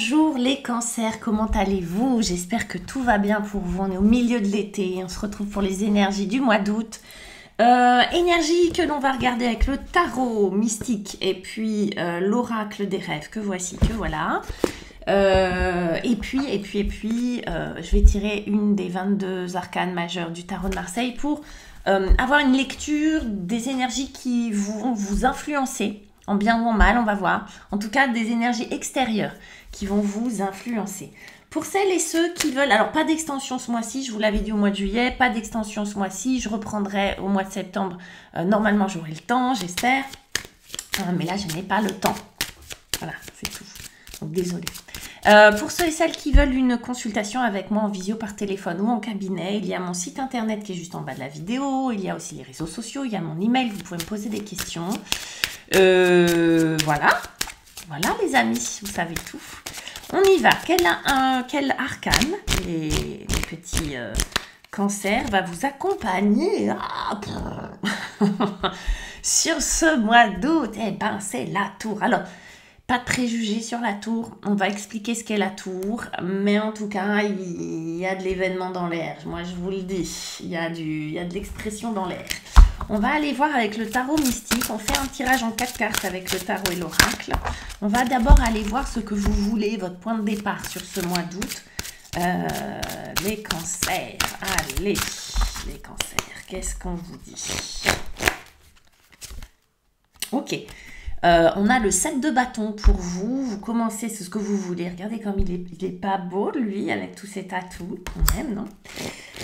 Bonjour les cancers, comment allez-vous? J'espère que tout va bien pour vous. On est au milieu de l'été, on se retrouve pour les énergies du mois d'août. Énergie que l'on va regarder avec le tarot mystique et puis l'oracle des rêves que voici, que voilà. Et puis, je vais tirer une des 22 arcanes majeures du tarot de Marseille pour avoir une lecture des énergies qui vont vous influencer, en bien ou en mal, on va voir. En tout cas, des énergies extérieures qui vont vous influencer. Pour celles et ceux qui veulent, alors pas d'extension ce mois-ci, je vous l'avais dit au mois de juillet, pas d'extension ce mois-ci, je reprendrai au mois de septembre. Normalement, j'aurai le temps, j'espère. Mais là, je n'ai pas le temps. Voilà, c'est tout. Donc, désolée. Pour ceux et celles qui veulent une consultation avec moi en visio par téléphone ou en cabinet, il y a mon site internet qui est juste en bas de la vidéo, il y a aussi les réseaux sociaux, il y a mon email, vous pouvez me poser des questions. Voilà les amis, vous savez tout. On y va. Quel arcane, les petits cancers, va vous accompagner sur ce mois d'août? Eh ben, c'est la tour. Alors, pas de préjugés sur la tour. On va expliquer ce qu'est la tour. Mais en tout cas, il y a de l'événement dans l'air. Moi, je vous le dis. Il y a de l'expression dans l'air. On va aller voir avec le tarot mystique. On fait un tirage en 4 cartes avec le tarot et l'oracle. On va d'abord aller voir ce que vous voulez, votre point de départ sur ce mois d'août. Les cancers. Allez, les cancers. Qu'est-ce qu'on vous dit? Ok. On a le 7 de bâton pour vous. Vous commencez, c'est ce que vous voulez. Regardez comme il est pas beau, lui, avec tous ses tatous. On aime, non?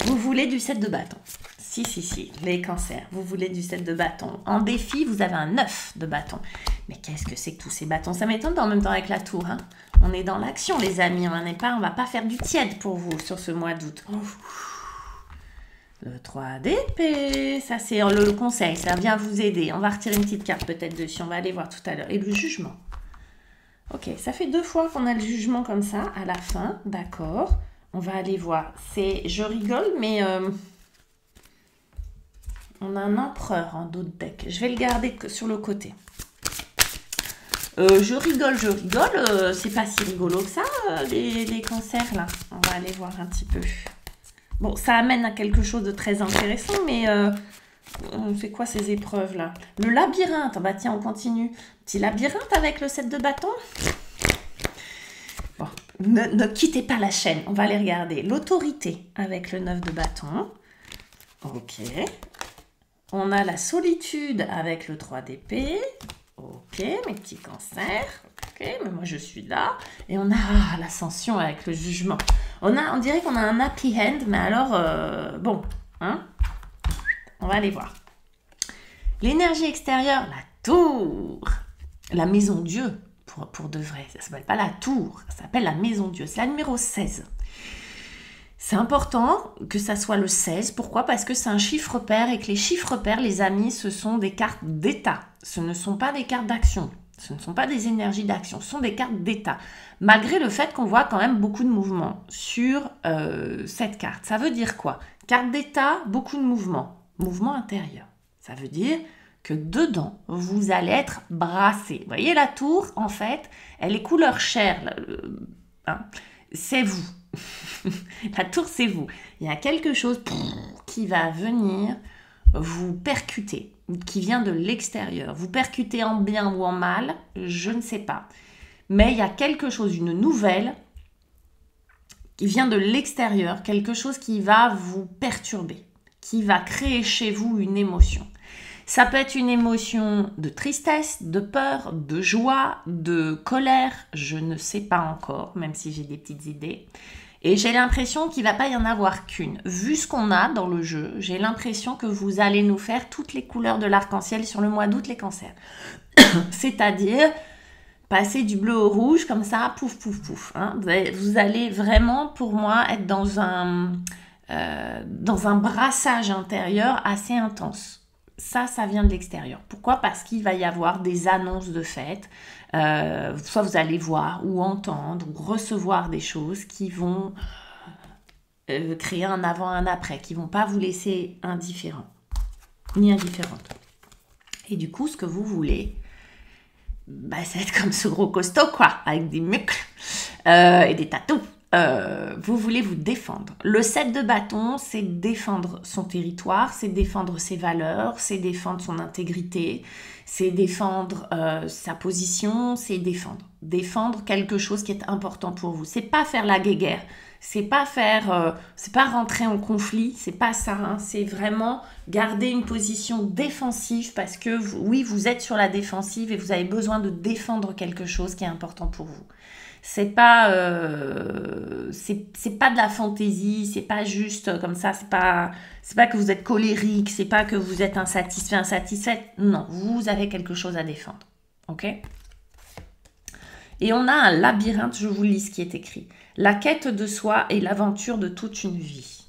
Vous voulez du 7 de bâton. Si, les cancers. Vous voulez du 7 de bâton. En défi, vous avez un 9 de bâton. Mais qu'est-ce que c'est que tous ces bâtons? Ça m'étonne en même temps avec la tour. Hein, on est dans l'action, les amis. On va pas faire du tiède pour vous sur ce mois d'août. Le 3 d'épée, ça c'est le conseil, ça vient vous aider. On va retirer une petite carte peut-être dessus, on va aller voir tout à l'heure. Et le jugement. Ok, ça fait 2 fois qu'on a le jugement comme ça, à la fin, d'accord. On va aller voir. Je rigole, mais on a un empereur en dos de deck. Je vais le garder sur le côté. Je rigole, c'est pas si rigolo que ça, les cancers là. On va aller voir un petit peu. Bon, ça amène à quelque chose de très intéressant, mais c'est quoi ces épreuves-là? Le labyrinthe, bah tiens, on continue. Petit labyrinthe avec le 7 de bâton. Bon, ne quittez pas la chaîne, on va les regarder. L'autorité avec le 9 de bâton. Ok. On a la solitude avec le 3 d'épée. Ok, mes petits cancers. Ok, mais moi je suis là. Et on a l'ascension avec le jugement. On dirait qu'on a un happy end, mais alors, bon, hein, on va aller voir. L'énergie extérieure, la tour, la maison Dieu, pour de vrai. Ça ne s'appelle pas la tour, ça s'appelle la maison Dieu. C'est la numéro 16. C'est important que ça soit le 16. Pourquoi? Parce que c'est un chiffre pair et que les chiffres pairs, les amis, ce sont des cartes d'état. Ce ne sont pas des cartes d'action. Ce ne sont pas des énergies d'action, ce sont des cartes d'état. Malgré le fait qu'on voit quand même beaucoup de mouvements sur cette carte. Ça veut dire quoi? Carte d'état, beaucoup de mouvements. Mouvement intérieur. Ça veut dire que dedans, vous allez être brassé. Vous voyez la tour, en fait, elle est couleur chair. Hein, c'est vous. La tour, c'est vous. Il y a quelque chose qui va venir vous percuter, qui vient de l'extérieur. Vous percutez en bien ou en mal, je ne sais pas. Mais il y a quelque chose, une nouvelle, qui vient de l'extérieur, quelque chose qui va vous perturber, qui va créer chez vous une émotion. Ça peut être une émotion de tristesse, de peur, de joie, de colère, je ne sais pas encore, même si j'ai des petites idées. Et j'ai l'impression qu'il ne va pas y en avoir qu'une. Vu ce qu'on a dans le jeu, j'ai l'impression que vous allez nous faire toutes les couleurs de l'arc-en-ciel sur le mois d'août, les cancers. C'est-à-dire passer du bleu au rouge comme ça, pouf, pouf, pouf. Hein. Vous allez vraiment, pour moi, être dans un brassage intérieur assez intense. Ça vient de l'extérieur. Pourquoi? Parce qu'il va y avoir des annonces de fêtes. Soit vous allez voir ou entendre ou recevoir des choses qui vont créer un avant, un après, qui ne vont pas vous laisser indifférent, ni indifférente. Et du coup, ce que vous voulez, bah, ça va être comme ce gros costaud, quoi, avec des muscles. et des tatous. Vous voulez vous défendre. Le 7 de bâton, c'est défendre son territoire, c'est défendre ses valeurs, c'est défendre son intégrité, c'est défendre sa position, c'est défendre quelque chose qui est important pour vous. C'est pas faire la guéguerre, c'est pas faire, c'est pas rentrer en conflit, c'est pas ça. Hein. C'est vraiment garder une position défensive parce que oui, vous êtes sur la défensive et vous avez besoin de défendre quelque chose qui est important pour vous. C'est pas de la fantaisie, c'est pas juste comme ça, c'est pas que vous êtes colérique, c'est pas que vous êtes insatisfaite. Non, vous avez quelque chose à défendre. OK? Et on a un labyrinthe, je vous lis ce qui est écrit. La quête de soi et l'aventure de toute une vie.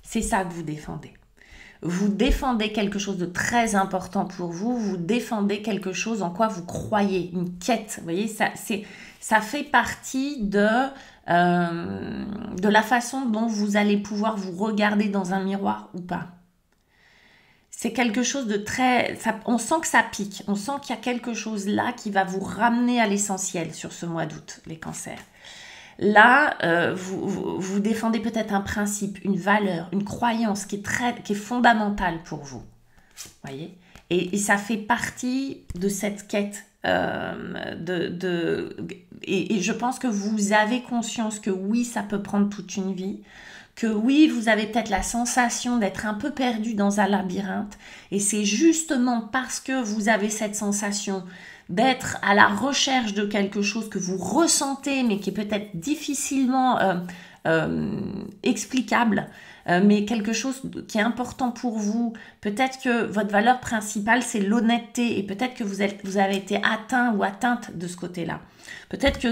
C'est ça que vous défendez. Vous défendez quelque chose de très important pour vous, vous défendez quelque chose en quoi vous croyez, une quête. Vous voyez, ça fait partie de la façon dont vous allez pouvoir vous regarder dans un miroir ou pas. C'est quelque chose de très... on sent que ça pique, on sent qu'il y a quelque chose là qui va vous ramener à l'essentiel sur ce mois d'août, les cancers. Là, vous défendez peut-être un principe, une valeur, une croyance qui est fondamentale pour vous. Voyez ? Et ça fait partie de cette quête. Et je pense que vous avez conscience que oui, ça peut prendre toute une vie. Que oui, vous avez peut-être la sensation d'être un peu perdu dans un labyrinthe. Et c'est justement parce que vous avez cette sensation d'être à la recherche de quelque chose que vous ressentez, mais qui est peut-être difficilement explicable, mais quelque chose qui est important pour vous. Peut-être que votre valeur principale, c'est l'honnêteté, et peut-être que vous avez été atteint ou atteinte de ce côté-là. Peut-être que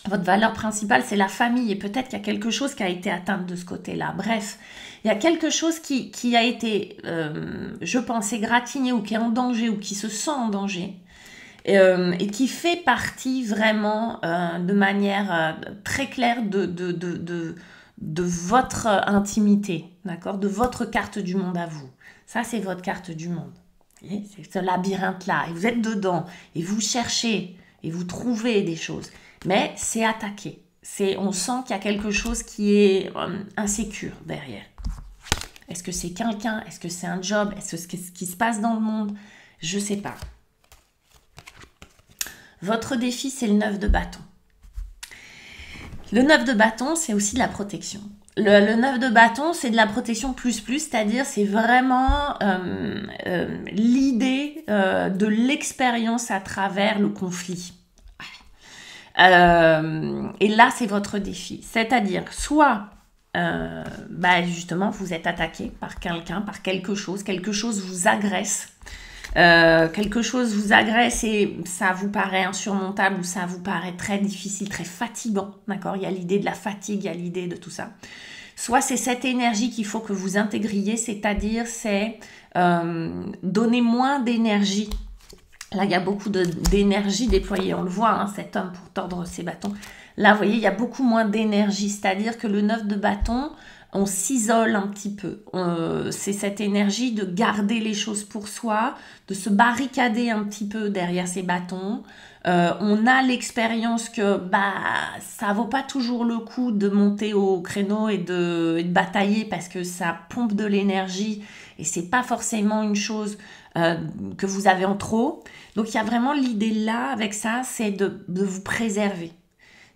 votre valeur principale, c'est la famille, et peut-être qu'il y a quelque chose qui a été atteinte de ce côté-là. Bref, il y a quelque chose qui a été, je pense, égratigné, ou qui est en danger, ou qui se sent en danger, et qui fait partie vraiment de manière très claire de votre intimité, d'accord, de votre carte du monde à vous. Ça, c'est votre carte du monde. C'est ce labyrinthe-là, et vous êtes dedans, et vous cherchez, et vous trouvez des choses. Mais c'est attaqué. On sent qu'il y a quelque chose qui est insécure derrière. Est-ce que c'est quelqu'un? Est-ce que c'est un job? Est-ce que c'est ce qui se passe dans le monde? Je ne sais pas. Votre défi, c'est le 9 de bâton. Le 9 de bâton, c'est aussi de la protection. Le 9 de bâton, c'est de la protection plus, c'est-à-dire c'est vraiment l'idée de l'expérience à travers le conflit. Et là, c'est votre défi. C'est-à-dire, soit, justement, vous êtes attaqué par quelqu'un, par quelque chose vous agresse. Quelque chose vous agresse et ça vous paraît insurmontable ou ça vous paraît très difficile, très fatigant, d'accord? Il y a l'idée de la fatigue, il y a l'idée de tout ça. Soit c'est cette énergie qu'il faut que vous intégriez, c'est-à-dire c'est donner moins d'énergie. Là, il y a beaucoup d'énergie déployée, on le voit, hein, cet homme pour tordre ses bâtons. Là, vous voyez, il y a beaucoup moins d'énergie, c'est-à-dire que le 9 de bâton, on s'isole un petit peu. C'est cette énergie de garder les choses pour soi, de se barricader un petit peu derrière ses bâtons. On a l'expérience que ça vaut pas toujours le coup de monter au créneau et de batailler parce que ça pompe de l'énergie et c'est pas forcément une chose que vous avez en trop. Donc il y a vraiment l'idée là avec ça, c'est de vous préserver.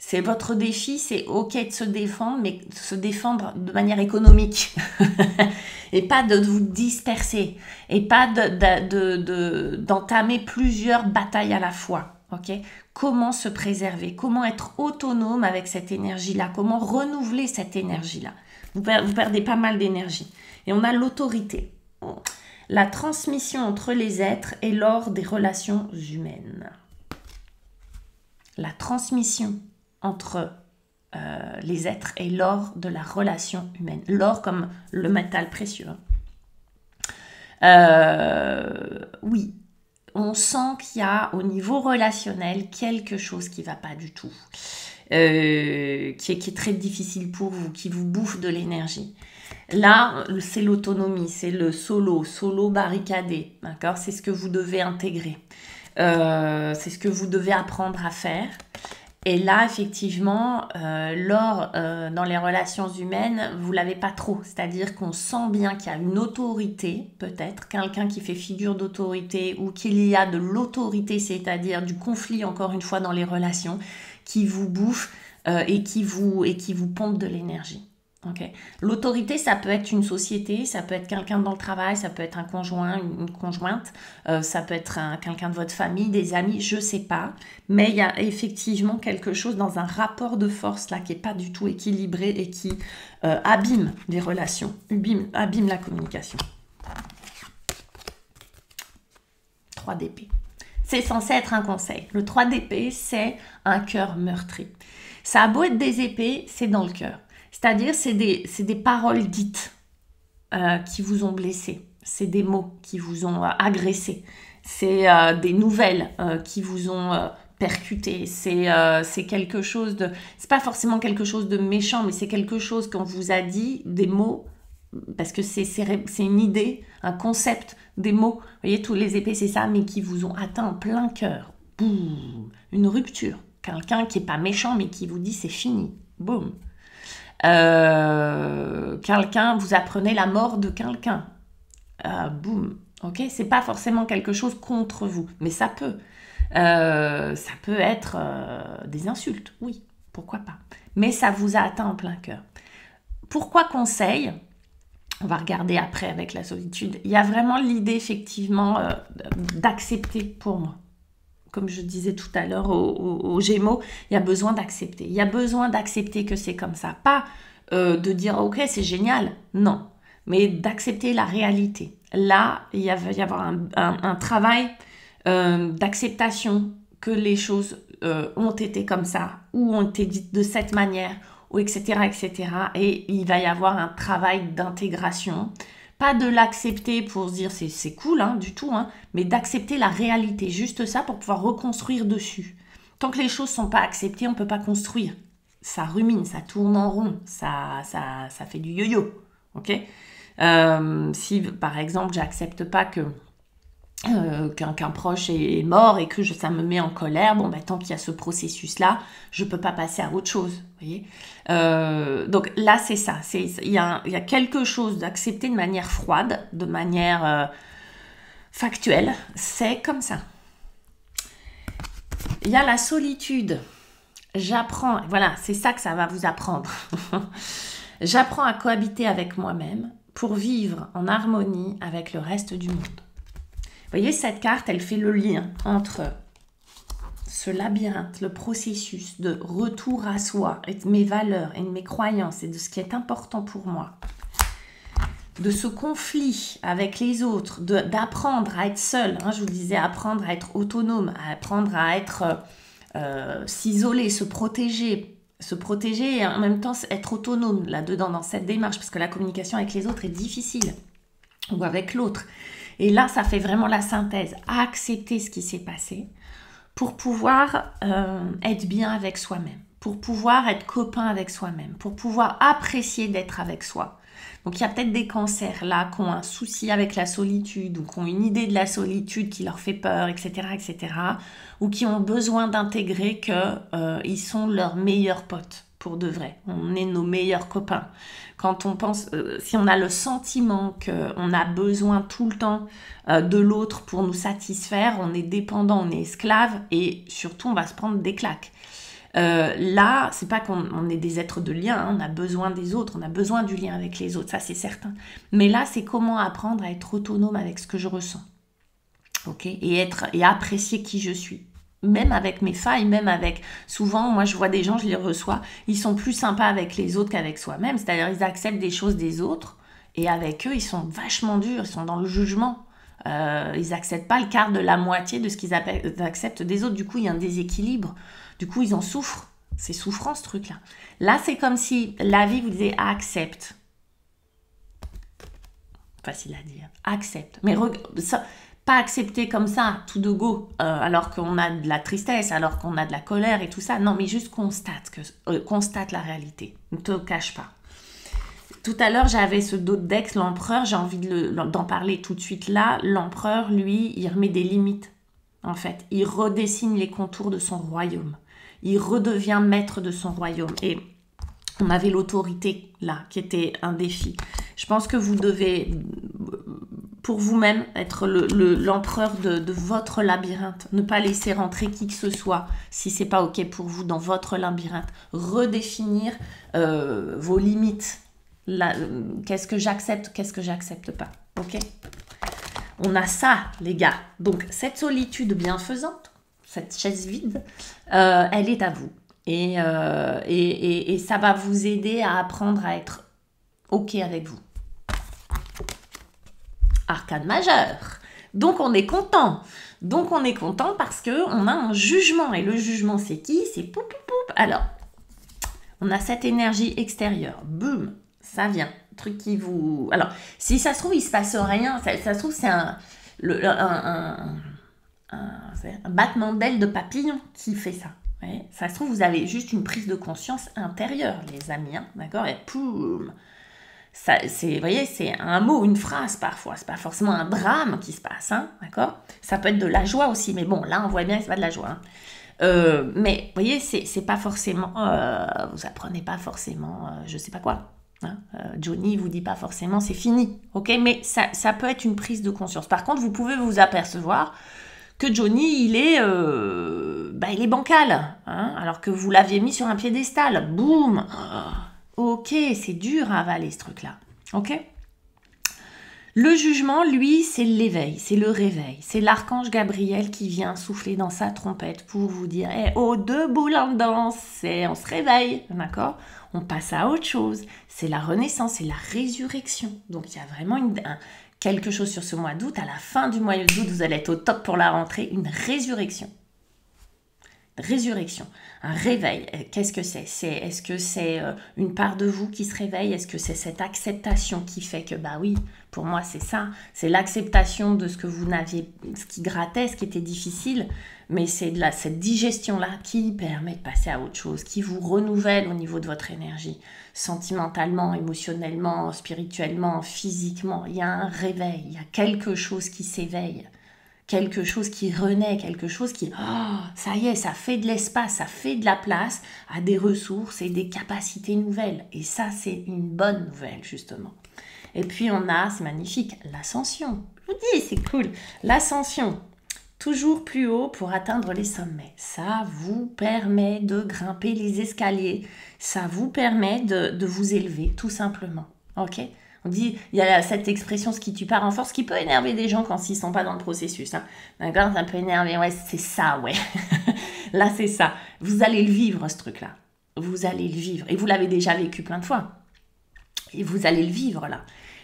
C'est votre défi, c'est ok de se défendre, mais de se défendre de manière économique. Et pas de vous disperser. Et pas d'entamer plusieurs batailles à la fois. Okay? Comment se préserver? Comment être autonome avec cette énergie-là? Comment renouveler cette énergie-là? Vous perdez pas mal d'énergie. Et on a l'autorité. La transmission entre les êtres et l'or des relations humaines. La transmission entre les êtres et l'or de la relation humaine. L'or comme le métal précieux. Oui, on sent qu'il y a au niveau relationnel quelque chose qui ne va pas du tout. Qui est très difficile pour vous, qui vous bouffe de l'énergie. Là, c'est l'autonomie, c'est le solo barricadé, d'accord? C'est ce que vous devez intégrer. C'est ce que vous devez apprendre à faire. Et là, effectivement, l'or dans les relations humaines, vous l'avez pas trop. C'est-à-dire qu'on sent bien qu'il y a une autorité, peut-être, quelqu'un qui fait figure d'autorité ou qu'il y a de l'autorité, c'est-à-dire du conflit, encore une fois, dans les relations, qui vous bouffe et qui vous pompe de l'énergie. Okay. L'autorité, ça peut être une société, ça peut être quelqu'un dans le travail, ça peut être un conjoint, une conjointe, ça peut être quelqu'un de votre famille, des amis, je sais pas. Mais il y a effectivement quelque chose dans un rapport de force là qui est pas du tout équilibré et qui abîme les relations, abîme la communication. 3 d'épée. C'est censé être un conseil. Le 3 d'épée, c'est un cœur meurtri. Ça a beau être des épées, c'est dans le cœur. C'est-à-dire, c'est des paroles dites qui vous ont blessé. C'est des mots qui vous ont agressé. C'est des nouvelles qui vous ont percuté. C'est quelque chose de... C'est pas forcément quelque chose de méchant, mais c'est quelque chose qu'on vous a dit, des mots, parce que c'est une idée, un concept, des mots. Vous voyez, tous les épées, c'est ça, mais qui vous ont atteint en plein cœur. Boum, une rupture. Quelqu'un qui n'est pas méchant, mais qui vous dit c'est fini. Boum. Quelqu'un, vous apprenez la mort de quelqu'un. Boum. Ok, c'est pas forcément quelque chose contre vous, mais ça peut. Ça peut être des insultes, oui, pourquoi pas. Mais ça vous a atteint en plein cœur. Pourquoi conseil ? On va regarder après avec la solitude. Il y a vraiment l'idée effectivement d'accepter pour moi. Comme je disais tout à l'heure aux Gémeaux, il y a besoin d'accepter. Il y a besoin d'accepter que c'est comme ça. Pas de dire « ok, c'est génial ». Non, mais d'accepter la réalité. Là, il va y avoir un travail d'acceptation que les choses ont été comme ça, ou ont été dites de cette manière, ou etc., etc. Et il va y avoir un travail d'intégration. Pas de l'accepter pour se dire c'est cool, hein, du tout, hein, mais d'accepter la réalité, juste ça pour pouvoir reconstruire dessus. Tant que les choses ne sont pas acceptées, on ne peut pas construire. Ça rumine, ça tourne en rond, ça fait du yo-yo. Okay, si par exemple, j'accepte pas qu'un proche est mort et que ça me met en colère, bon, tant qu'il y a ce processus-là, je ne peux pas passer à autre chose. Vous voyez, donc là, c'est ça. Il y a quelque chose d'accepter de manière froide, de manière factuelle. C'est comme ça. Il y a la solitude. J'apprends, voilà, c'est ça que ça va vous apprendre. J'apprends à cohabiter avec moi-même pour vivre en harmonie avec le reste du monde. Vous voyez, cette carte, elle fait le lien entre ce labyrinthe, le processus de retour à soi, et de mes valeurs et de mes croyances et de ce qui est important pour moi, de ce conflit avec les autres, d'apprendre à être seul. Hein, je vous disais, apprendre à être autonome, apprendre à être s'isoler, se protéger et en même temps être autonome là-dedans, dans cette démarche, parce que la communication avec les autres est difficile, ou avec l'autre. Et là, ça fait vraiment la synthèse, accepter ce qui s'est passé pour pouvoir être bien avec soi-même, pour pouvoir être copain avec soi-même, pour pouvoir apprécier d'être avec soi. Donc, il y a peut-être des cancers là qui ont un souci avec la solitude ou qui ont une idée de la solitude qui leur fait peur, etc., etc., ou qui ont besoin d'intégrer qu'ils sont leurs meilleurs potes. Pour de vrai, on est nos meilleurs copains. Quand on pense, si on a le sentiment qu'on a besoin tout le temps de l'autre pour nous satisfaire, on est dépendant, on est esclave et surtout on va se prendre des claques. Là, c'est pas qu'on est des êtres de lien, hein, on a besoin des autres, on a besoin du lien avec les autres, ça c'est certain. Mais là, c'est comment apprendre à être autonome avec ce que je ressens, ok, et apprécier qui je suis. Même avec mes failles, même avec... Souvent, moi, je vois des gens, je les reçois, ils sont plus sympas avec les autres qu'avec soi-même. C'est-à-dire, ils acceptent des choses des autres et avec eux, ils sont vachement durs, ils sont dans le jugement. Ils n'acceptent pas le quart de la moitié de ce qu'ils acceptent des autres. Du coup, il y a un déséquilibre. Du coup, ils en souffrent. C'est souffrant, ce truc-là. Là, c'est comme si la vie vous disait « accepte ». Facile à dire. Accepte. Mais ça... Pas accepter comme ça, tout de go, alors qu'on a de la tristesse, alors qu'on a de la colère et tout ça. Non, mais juste constate la réalité. Ne te cache pas. Tout à l'heure, j'avais ce d'autre deck, l'empereur. J'ai envie d'en parler tout de suite là. L'empereur, lui, il remet des limites, en fait. Il redessine les contours de son royaume. il redevient maître de son royaume. Et on avait l'autorité là, qui était un défi. Je pense que vous devez, pour vous-même, être l'empereur de votre labyrinthe. Ne pas laisser rentrer qui que ce soit, si c'est pas OK pour vous, dans votre labyrinthe. Redéfinir vos limites. Qu'est-ce que j'accepte, qu'est-ce que j'accepte pas. OK? On a ça, les gars. Donc, cette solitude bienfaisante, cette chaise vide, elle est à vous. Et ça va vous aider à apprendre à être OK avec vous. Arcane majeur. Donc, on est content. Donc, on est content parce qu'on a un jugement. Et le jugement, c'est qui? C'est poup, poup, poup. Alors, on a cette énergie extérieure. Boum, ça vient. Truc qui vous... Alors, si ça se trouve, il se passe rien. Ça se trouve, c'est un battement d'ailes de papillon qui fait ça. Ouais. Ça se trouve, vous avez juste une prise de conscience intérieure, les amis. Hein, d'accord? Et poum! Vous voyez, c'est un mot, une phrase parfois. C'est pas forcément un drame qui se passe. Hein, d'accord? Ça peut être de la joie aussi. Mais bon, là, on voit bien que c'est pas de la joie. Hein. Mais, vous voyez, c'est pas forcément... vous apprenez pas forcément... je sais pas quoi. Hein, Johnny vous dit pas forcément c'est fini, ok, mais ça peut être une prise de conscience. Par contre, vous pouvez vous apercevoir que Johnny il est bancal, hein, alors que vous l'aviez mis sur un piédestal. Boum, ok, c'est dur à avaler ce truc-là, ok. Le jugement, lui, c'est l'éveil, c'est le réveil. C'est l'archange Gabriel qui vient souffler dans sa trompette pour vous dire hey, « Oh, debout là-dedans, on se réveille, d'accord ?» On passe à autre chose. C'est la renaissance, c'est la résurrection. Donc, il y a vraiment quelque chose sur ce mois d'août. À la fin du mois d'août, vous allez être au top pour la rentrée. Une résurrection. Résurrection, un réveil. Qu'est-ce que c'est? Est-ce que c'est une part de vous qui se réveille? Est-ce que c'est cette acceptation qui fait que, bah oui, pour moi c'est ça, c'est l'acceptation de ce que vous n'aviez, ce qui grattait, ce qui était difficile, mais c'est cette digestion-là qui permet de passer à autre chose, qui vous renouvelle au niveau de votre énergie, sentimentalement, émotionnellement, spirituellement, physiquement. Il y a un réveil, il y a quelque chose qui s'éveille. Quelque chose qui renaît, quelque chose qui, ça y est, ça fait de l'espace, ça fait de la place à des ressources et des capacités nouvelles. Et ça, c'est une bonne nouvelle, justement. Et puis, on a, c'est magnifique, l'ascension. Je vous dis, c'est cool. L'ascension, toujours plus haut pour atteindre les sommets. Ça vous permet de grimper les escaliers. Ça vous permet de vous élever, tout simplement. OK ? On dit, il y a cette expression, ce qui tue part en force, qui peut énerver des gens quand ils ne sont pas dans le processus. Hein. D'accord, ça peut énerver, ouais, c'est ça, ouais. Là, c'est ça. Vous allez le vivre, ce truc-là. Vous allez le vivre. Et vous l'avez déjà vécu plein de fois. Et vous allez le vivre, là.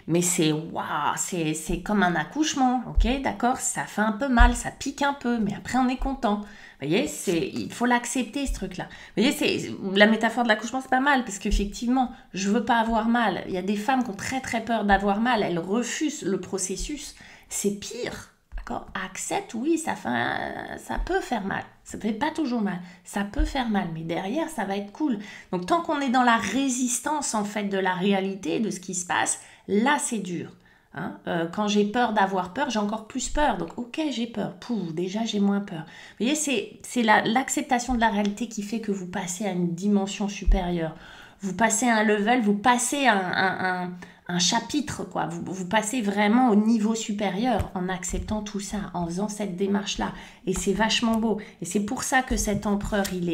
Mais c'est, waouh, c'est comme un accouchement, ok, d'accord? Ça fait un peu mal, ça pique un peu, mais après, on est content. Vous voyez, il faut l'accepter, ce truc-là. Vous voyez, la métaphore de l'accouchement, c'est pas mal, parce qu'effectivement, je veux pas avoir mal. Il y a des femmes qui ont très, très peur d'avoir mal. Elles refusent le processus. C'est pire, d'accord? Accepte, oui, ça peut faire mal. Ça fait pas toujours mal. Ça peut faire mal, mais derrière, ça va être cool. Donc, tant qu'on est dans la résistance, en fait, de la réalité, de ce qui se passe, là, c'est dur. Hein, quand j'ai peur d'avoir peur, j'ai encore plus peur. Donc, ok, j'ai peur. Pouf, déjà, j'ai moins peur. Vous voyez, c'est l'acceptation de la réalité qui fait que vous passez à une dimension supérieure. Vous passez à un level, vous passez à un chapitre, quoi. Vous passez vraiment au niveau supérieur en acceptant tout ça, en faisant cette démarche-là. Et c'est vachement beau. Et c'est pour ça que cet empereur, il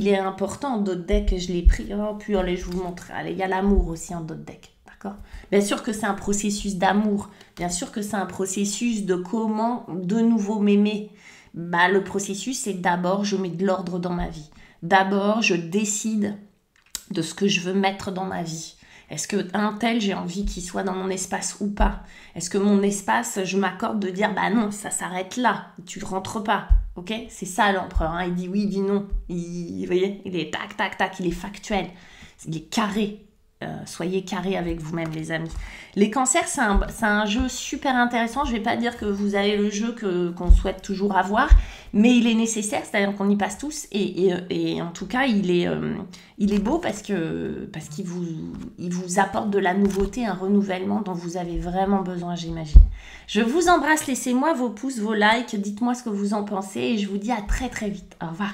est important. D'autres decks, je l'ai pris. Oh, puis allez, je vous montre. Allez, il y a l'amour aussi en d'autres decks. Bien sûr que c'est un processus d'amour, bien sûr que c'est un processus de comment de nouveau m'aimer. Bah, le processus, c'est d'abord, je mets de l'ordre dans ma vie. D'abord, je décide de ce que je veux mettre dans ma vie. Est-ce qu'un tel, j'ai envie qu'il soit dans mon espace ou pas? Est-ce que mon espace, je m'accorde de dire, bah non, ça s'arrête là, tu ne rentres pas. Ok? C'est ça l'empereur, hein. Il dit oui, il dit non. Vous voyez, il est tac, tac, tac, il est factuel, il est carré. Soyez carrés avec vous-même, les amis. Les cancers, c'est un jeu super intéressant. Je ne vais pas dire que vous avez le jeu qu'on souhaite toujours avoir, mais il est nécessaire, c'est-à-dire qu'on y passe tous. Et en tout cas, il est beau parce qu'il vous apporte de la nouveauté, un renouvellement dont vous avez vraiment besoin, j'imagine. Je vous embrasse, laissez-moi vos pouces, vos likes, dites-moi ce que vous en pensez et je vous dis à très très vite. Au revoir.